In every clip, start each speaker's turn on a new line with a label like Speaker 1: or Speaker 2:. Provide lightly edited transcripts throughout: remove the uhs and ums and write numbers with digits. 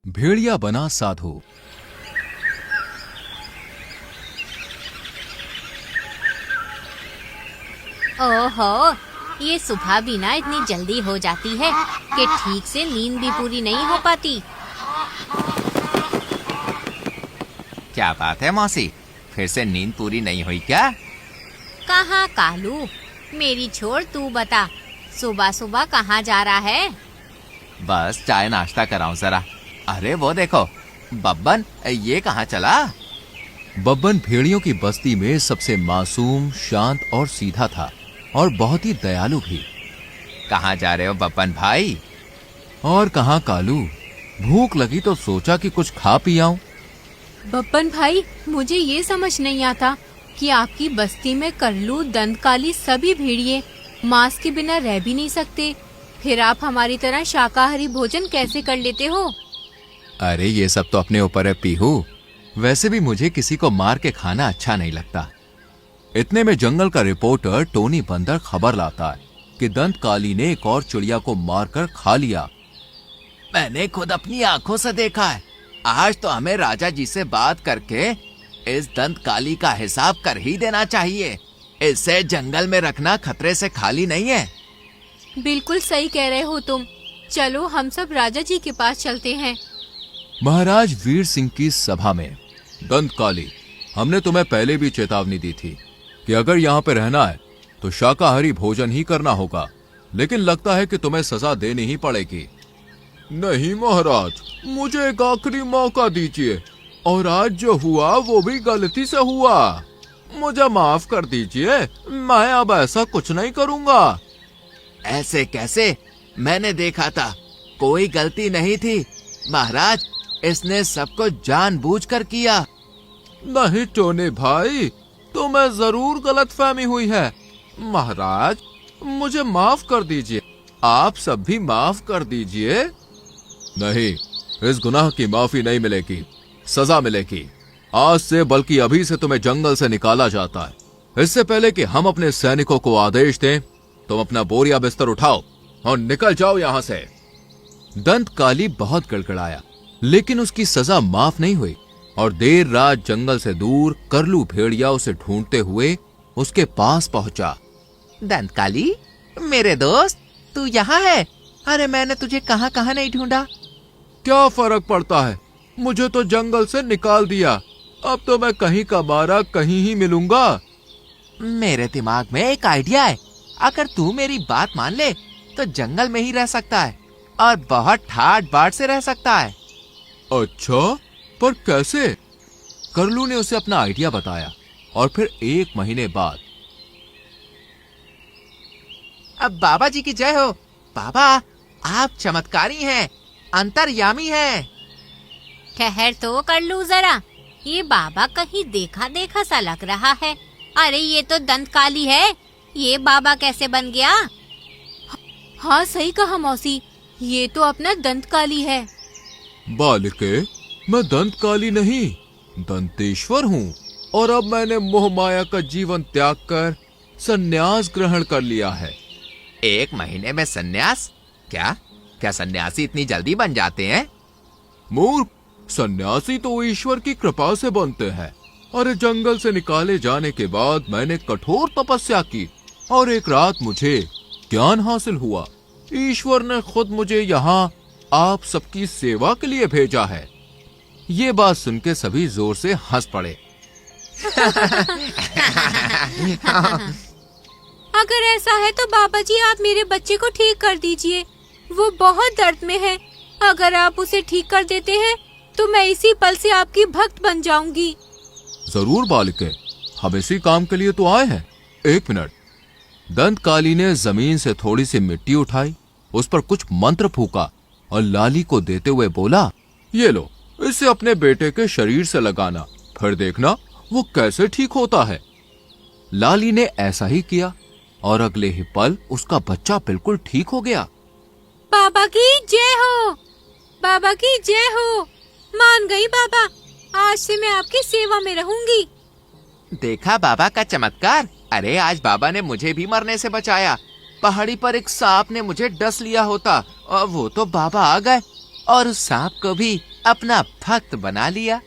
Speaker 1: भेड़िया बना साधु।
Speaker 2: ओहो, ये सुबह भी ना इतनी जल्दी हो जाती है कि ठीक से नींद भी पूरी नहीं हो पाती।
Speaker 3: क्या बात है मौसी, फिर से नींद पूरी नहीं हुई क्या?
Speaker 2: कहाँ कालू, मेरी छोड़, तू बता, सुबह सुबह कहाँ जा रहा है?
Speaker 3: बस चाय नाश्ता कराऊं जरा। अरे वो देखो, बब्बन ये कहाँ चला?
Speaker 1: बब्बन भेड़ियों की बस्ती में सबसे मासूम, शांत और सीधा था और बहुत ही दयालु भी।
Speaker 3: कहाँ जा रहे हो बब्बन भाई?
Speaker 1: और कहाँ कालू, भूख लगी तो सोचा कि कुछ खा पी आऊं।
Speaker 4: बब्बन भाई, मुझे ये समझ नहीं आता कि आपकी बस्ती में करलू, दंतकाली सभी भेड़िए मांस के बिना रह भी नहीं सकते, फिर आप हमारी तरह शाकाहारी भोजन कैसे कर लेते हो?
Speaker 1: अरे ये सब तो अपने ऊपर है पीहू, वैसे भी मुझे किसी को मार के खाना अच्छा नहीं लगता। इतने में जंगल का रिपोर्टर टोनी बंदर खबर लाता है कि दंतकाली ने एक और चिड़िया को मारकर खा लिया।
Speaker 3: मैंने खुद अपनी आंखों से देखा है। आज तो हमें राजा जी से बात करके इस दंतकाली का हिसाब कर ही देना चाहिए। इसे जंगल में रखना खतरे से खाली नहीं है।
Speaker 4: बिल्कुल सही कह रहे हो तुम। चलो हम सब राजा जी के पास चलते हैं।
Speaker 1: महाराज वीर सिंह की सभा में, दंतकाली, हमने तुम्हें पहले भी चेतावनी दी थी कि अगर यहाँ पे रहना है तो शाकाहारी भोजन ही करना होगा, लेकिन लगता है कि तुम्हें सजा देनी ही पड़ेगी। नहीं महाराज, मुझे एक आखिरी मौका दीजिए, और आज जो हुआ वो भी गलती से हुआ। मुझे माफ कर दीजिए, मैं अब ऐसा कुछ नहीं करूंगा।
Speaker 3: ऐसे कैसे? मैंने देखा था, कोई गलती नहीं थी महाराज, इसने सबको जानबूझकर किया।
Speaker 1: नहीं टोनी भाई, तुम्हें जरूर गलतफहमी हुई है। महाराज, मुझे माफ कर दीजिए, आप सब भी माफ कर दीजिए। नहीं, इस गुनाह की माफी नहीं मिलेगी, सजा मिलेगी। आज से, बल्कि अभी से तुम्हें जंगल से निकाला जाता है। इससे पहले कि हम अपने सैनिकों को आदेश दें, तुम अपना बोरिया बिस्तर उठाओ और निकल जाओ यहाँ से। दंतकाली बहुत गड़गड़ाया, लेकिन उसकी सजा माफ नहीं हुई और देर रात जंगल से दूर करलू भेड़िया उसे ढूंढते हुए उसके पास पहुंचा।
Speaker 3: दंतकाली, मेरे दोस्त, तू यहाँ है? अरे मैंने तुझे कहाँ कहाँ नहीं ढूंढा।
Speaker 1: क्या फर्क पड़ता है, मुझे तो जंगल से निकाल दिया, अब तो मैं कहीं का मारा कहीं ही मिलूंगा।
Speaker 3: मेरे दिमाग में एक आइडिया है। अगर तू मेरी बात मान ले तो जंगल में ही रह सकता है और बहुत ठाट बाट से रह सकता है।
Speaker 1: अच्छा, पर कैसे? करलू ने उसे अपना आइडिया बताया और फिर 1 महीने बाद।
Speaker 3: अब बाबा जी की जय हो। बाबा, आप चमत्कारी हैं, अंतर्यामी हैं।
Speaker 2: ठहर तो कर लू जरा, ये बाबा कहीं देखा देखा सा लग रहा है। अरे ये तो दंतकाली है, ये बाबा कैसे बन गया?
Speaker 4: हाँ सही कहा मौसी, ये तो अपना दंतकाली है।
Speaker 1: बालिके, मैं दंतकाली नहीं, दंतेश्वर हूँ, और अब मैंने मोह माया का जीवन त्याग कर संन्यास ग्रहण कर लिया है।
Speaker 3: 1 महीने में संन्यास? क्या क्या सन्यासी इतनी जल्दी बन जाते हैं?
Speaker 1: मूर्ख, सन्यासी तो ईश्वर की कृपा से बनते हैं। अरे जंगल से निकाले जाने के बाद मैंने कठोर तपस्या की और एक रात मुझे ज्ञान हासिल हुआ। ईश्वर ने खुद मुझे यहाँ आप सबकी सेवा के लिए भेजा है। ये बात सुन के सभी जोर से हंस पड़े।
Speaker 4: अगर ऐसा है तो बाबा जी आप मेरे बच्चे को ठीक कर दीजिए, वो बहुत दर्द में है। अगर आप उसे ठीक कर देते हैं तो मैं इसी पल से आपकी भक्त बन जाऊंगी।
Speaker 1: जरूर बालिके, हम इसी काम के लिए तो आए हैं। 1 मिनट। दंतकाली ने जमीन से थोड़ी सी मिट्टी उठाई, उस पर कुछ मंत्र फूका और लाली को देते हुए बोला, ये लो, इसे अपने बेटे के शरीर से लगाना, फिर देखना वो कैसे ठीक होता है। लाली ने ऐसा ही किया और अगले ही पल उसका बच्चा बिल्कुल ठीक हो गया।
Speaker 4: बाबा की जय हो, बाबा की जय हो। मान गई बाबा, आज से मैं आपकी सेवा में रहूंगी।
Speaker 3: देखा बाबा का चमत्कार। अरे आज बाबा ने मुझे भी मरने से बचाया। पहाड़ी पर एक सांप ने मुझे डस लिया होता और वो तो बाबा आ गए और उस सांप को भी अपना भक्त बना लिया।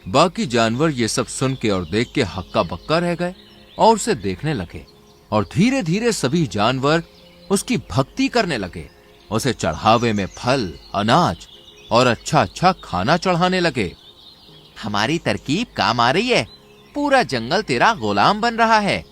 Speaker 1: बाकी जानवर ये सब सुन के और देख के हक्का बक्का रह गए और उसे देखने लगे, और धीरे धीरे सभी जानवर उसकी भक्ति करने लगे। उसे चढ़ावे में फल, अनाज और अच्छा अच्छा खाना चढ़ाने लगे।
Speaker 3: हमारी तरकीब काम आ रही है, पूरा जंगल तेरा गुलाम बन रहा है।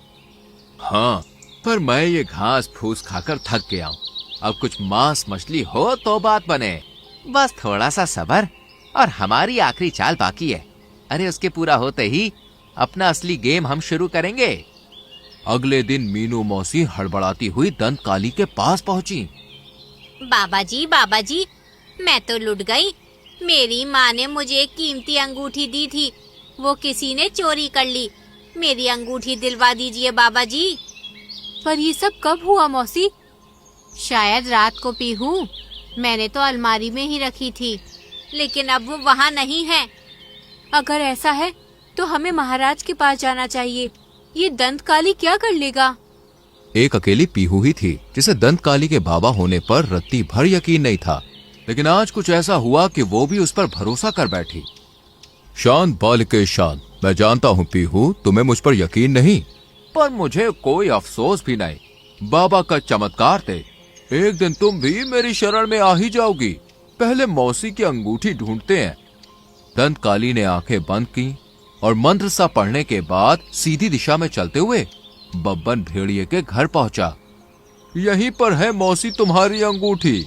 Speaker 1: हाँ, पर मैं ये घास फूस खाकर थक गया हूँ। अब कुछ मांस मछली हो तो बात बने।
Speaker 3: बस थोड़ा सा सब्र और हमारी आखिरी चाल बाकी है। अरे उसके पूरा होते ही अपना असली गेम हम शुरू करेंगे।
Speaker 1: अगले दिन मीनू मौसी हड़बड़ाती हुई दंत काली के पास पहुंची।
Speaker 2: बाबा जी, मैं तो लुट गई। मेरी माँ ने मुझे एक कीमती अंगूठी दी थी, वो किसी ने चोरी कर ली। मेरी अंगूठी दिलवा दीजिए बाबा जी।
Speaker 4: पर ये सब कब हुआ मौसी? शायद रात को पीहू। मैंने तो अलमारी में ही रखी थी।
Speaker 2: लेकिन अब वो वहाँ नहीं है।
Speaker 4: अगर ऐसा है तो हमें महाराज के पास जाना चाहिए। ये दंत काली क्या कर लेगा?
Speaker 1: एक अकेली पीहू ही थी जिसे दंत काली के बाबा होने पर रत्ती भर यकीन नहीं था, लेकिन आज कुछ ऐसा हुआ कि वो भी उस पर भरोसा कर बैठी। शांत बालिके शांत, मैं जानता हूँ पीहू तुम्हें मुझ पर यकीन नहीं, पर मुझे कोई अफसोस भी नहीं। बाबा का चमत्कार थे, एक दिन तुम भी मेरी शरण में आ ही जाओगी। पहले मौसी की अंगूठी ढूंढते हैं। दंत काली ने आंखें बंद की और मंत्र सा पढ़ने के बाद सीधी दिशा में चलते हुए बब्बन भेड़िए के घर पहुंचा। यहीं पर है मौसी तुम्हारी अंगूठी।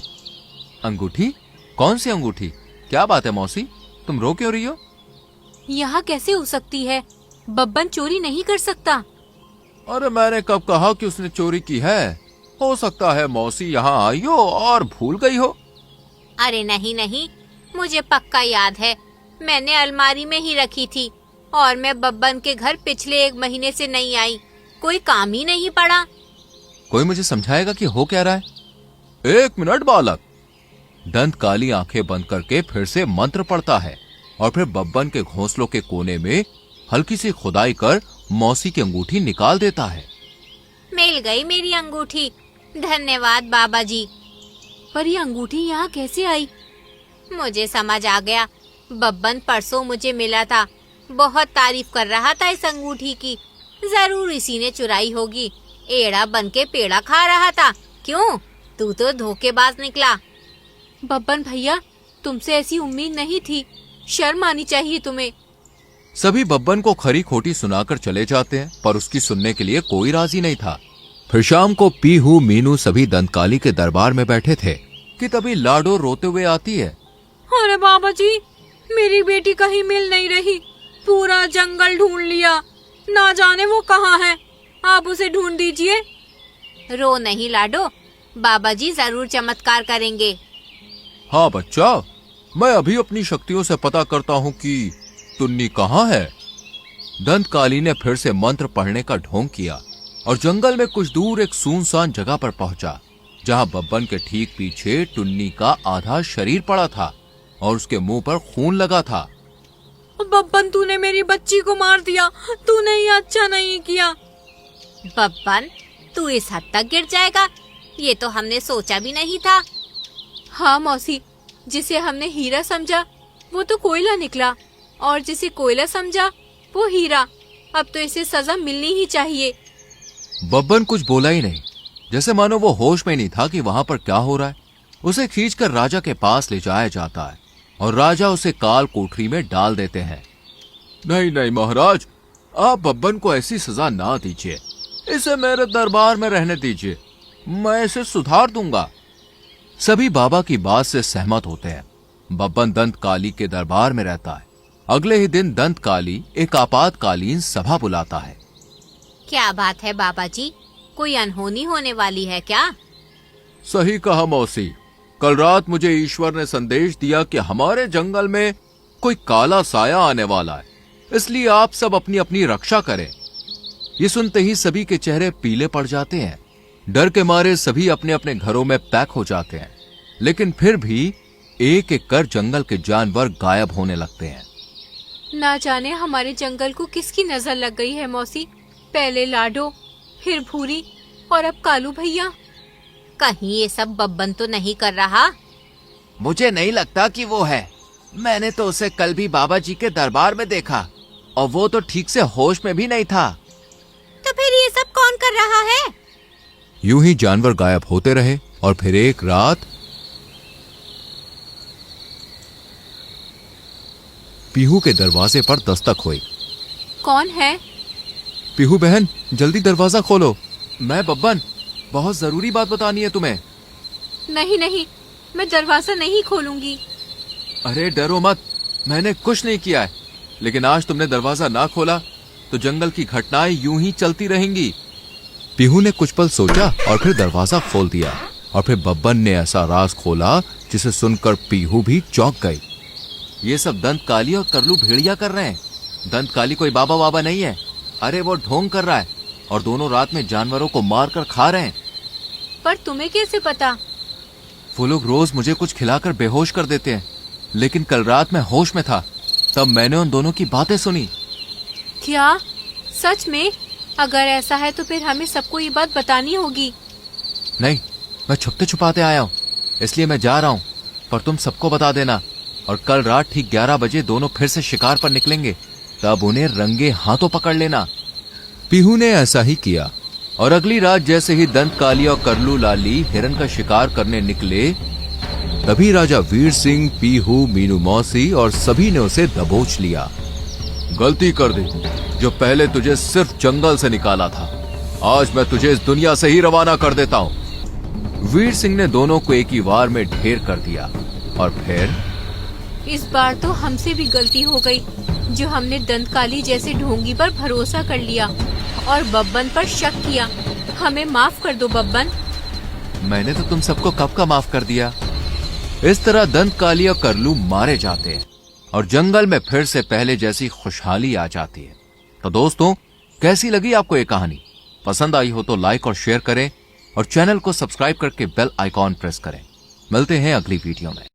Speaker 1: अंगूठी? कौन सी अंगूठी? क्या बात है मौसी, तुम रो क्यों रही हो?
Speaker 4: यहाँ कैसे हो सकती है? बब्बन चोरी नहीं कर सकता।
Speaker 1: अरे मैंने कब कहा कि उसने चोरी की है? हो सकता है मौसी यहाँ आई हो और भूल गई हो।
Speaker 2: अरे नहीं, मुझे पक्का याद है, मैंने अलमारी में ही रखी थी और मैं बब्बन के घर पिछले 1 महीने से नहीं आई। कोई काम ही नहीं पड़ा।
Speaker 1: कोई मुझे समझाएगा कि हो क्या रहा है? 1 मिनट बालक। दंत काली आंखें बंद करके फिर से मंत्र पढ़ता है और फिर बब्बन के घोंसलों के कोने में हल्की सी खुदाई कर मौसी की अंगूठी निकाल देता है।
Speaker 2: मिल गई मेरी अंगूठी, धन्यवाद बाबा जी।
Speaker 4: पर ये अंगूठी यहाँ कैसे आई?
Speaker 2: मुझे समझ आ गया, बब्बन परसों मुझे मिला था, बहुत तारीफ कर रहा था इस अंगूठी की। जरूर इसी ने चुराई होगी। एड़ा बन के पेड़ा खा रहा था। क्यों? तू तो धोखेबाज निकला।
Speaker 4: बब्बन भैया, तुमसे ऐसी उम्मीद नहीं थी। शर्म आनी चाहिए तुम्हें।
Speaker 1: सभी बब्बन को खरी खोटी सुनाकर चले जाते हैं, पर उसकी सुनने के लिए कोई राजी नहीं था। फिर शाम को पीहू, मीनू सभी दंतकाली के दरबार में बैठे थे कि तभी लाडो रोते हुए आती है।
Speaker 4: अरे बाबा जी, मेरी बेटी कहीं मिल नहीं रही। पूरा जंगल ढूंढ लिया, ना जाने वो कहाँ है। आप उसे ढूंढ दीजिए।
Speaker 2: रो नहीं लाडो, बाबा जी जरूर चमत्कार करेंगे।
Speaker 1: हाँ बच्चा, मैं अभी अपनी शक्तियों से पता करता हूँ कि टुन्नी कहाँ है। दंतकाली ने फिर से मंत्र पढ़ने का ढोंग किया और जंगल में कुछ दूर एक सुनसान जगह पर पहुंचा, जहां बब्बन के ठीक पीछे टुन्नी का आधा शरीर पड़ा था और उसके मुंह पर खून लगा था।
Speaker 4: बब्बन, तूने मेरी बच्ची को मार दिया। तूने ये अच्छा नहीं किया।
Speaker 2: बब्बन, तू इस हद तक गिर जाएगा, ये तो हमने सोचा भी नहीं था।
Speaker 4: हाँ मौसी, जिसे हमने हीरा समझा वो तो कोयला निकला, और जिसे कोयला समझा वो हीरा। अब तो इसे सजा मिलनी ही चाहिए।
Speaker 1: बब्बन कुछ बोला ही नहीं, जैसे मानो वो होश में नहीं था कि वहां पर क्या हो रहा है। उसे खींचकर राजा के पास ले जाया जाता है और राजा उसे काल कोठरी में डाल देते हैं। नहीं नहीं महाराज, आप बब्बन को ऐसी सजा ना दीजिए। इसे मेरे दरबार में रहने दीजिए, मैं इसे सुधार दूंगा। सभी बाबा की बात से सहमत होते हैं। बब्बन दंत काली के दरबार में रहता है। अगले ही दिन दंत काली एक आपातकालीन सभा बुलाता है।
Speaker 2: क्या बात है बाबा जी, कोई अनहोनी होने वाली है क्या?
Speaker 1: सही कहा मौसी, कल रात मुझे ईश्वर ने संदेश दिया कि हमारे जंगल में कोई काला साया आने वाला है, इसलिए आप सब अपनी अपनी रक्षा करें। ये सुनते ही सभी के चेहरे पीले पड़ जाते हैं। डर के मारे सभी अपने अपने घरों में पैक हो जाते हैं, लेकिन फिर भी एक एक कर जंगल के जानवर गायब होने लगते हैं।
Speaker 4: ना जाने हमारे जंगल को किसकी नजर लग गई है मौसी। पहले लाडो, फिर भूरी और अब कालू भैया।
Speaker 2: कहीं ये सब बब्बन तो नहीं कर रहा?
Speaker 3: मुझे नहीं लगता कि वो है। मैंने तो उसे कल भी बाबा जी के दरबार में देखा और वो तो ठीक से होश में भी नहीं था।
Speaker 2: तो फिर ये सब कौन कर रहा है?
Speaker 1: यूं ही जानवर गायब होते रहे और फिर एक रात पीहू के दरवाजे पर दस्तक हुई।
Speaker 4: कौन है?
Speaker 1: पीहू बहन, जल्दी दरवाजा खोलो। मैं बब्बन, बहुत जरूरी बात बतानी है तुम्हें।
Speaker 4: नहीं नहीं, मैं दरवाजा नहीं खोलूंगी।
Speaker 1: अरे डरो मत, मैंने कुछ नहीं किया है, लेकिन आज तुमने दरवाजा ना खोला तो जंगल की घटनाएं यूं ही चलती रहेंगी। पीहू ने कुछ पल सोचा और फिर दरवाजा खोल दिया और फिर बब्बन ने ऐसा राज खोला जिसे सुनकर पीहू भी चौंक गई। ये सब दंत काली और करलू भेड़िया कर रहे हैं। दंत काली कोई बाबा बाबा नहीं है, अरे वो ढोंग कर रहा है और दोनों रात में जानवरों को मार कर खा रहे हैं।
Speaker 4: पर तुम्हें कैसे पता?
Speaker 1: वो लोग रोज मुझे कुछ खिलाकर बेहोश कर देते हैं, लेकिन कल रात मैं होश में था, तब मैंने उन दोनों की बातें सुनी।
Speaker 4: क्या सच में? अगर ऐसा है तो फिर हमें सबको ये बात बतानी होगी।
Speaker 1: नहीं, मैं छुपते छुपाते आया हूँ, इसलिए मैं जा रहा हूँ, पर तुम सबको बता देना। और कल रात ठीक 11 बजे दोनों फिर से शिकार पर निकलेंगे, तब उन्हें रंगे हाथों पकड़ लेना। पीहू ने ऐसा ही किया और अगली रात जैसे ही दंत काली और करलू लाली हिरन का शिकार करने निकले, तभी राजा वीर सिंह, पीहू, मीनू मौसी और सभी ने उसे दबोच लिया। गलती कर दी, जो पहले तुझे सिर्फ जंगल से निकाला था, आज मैं तुझे इस दुनिया से ही रवाना कर देता हूँ। वीर सिंह ने दोनों को एक ही वार में ढेर कर दिया और फिर
Speaker 4: इस बार तो हमसे भी गलती हो गई, जो हमने दंतकाली जैसे ढोंगी पर भरोसा कर लिया और बब्बन पर शक किया। हमें माफ कर दो बब्बन।
Speaker 1: मैंने तो तुम सबको कब का माफ कर दिया। इस तरह दंत काली और करलू मारे जाते हैं और जंगल में फिर से पहले जैसी खुशहाली आ जाती है। तो दोस्तों, कैसी लगी आपको ये कहानी? पसंद आई हो तो लाइक और शेयर करें और चैनल को सब्सक्राइब करके बेल आइकॉन प्रेस करें। मिलते हैं अगली वीडियो में।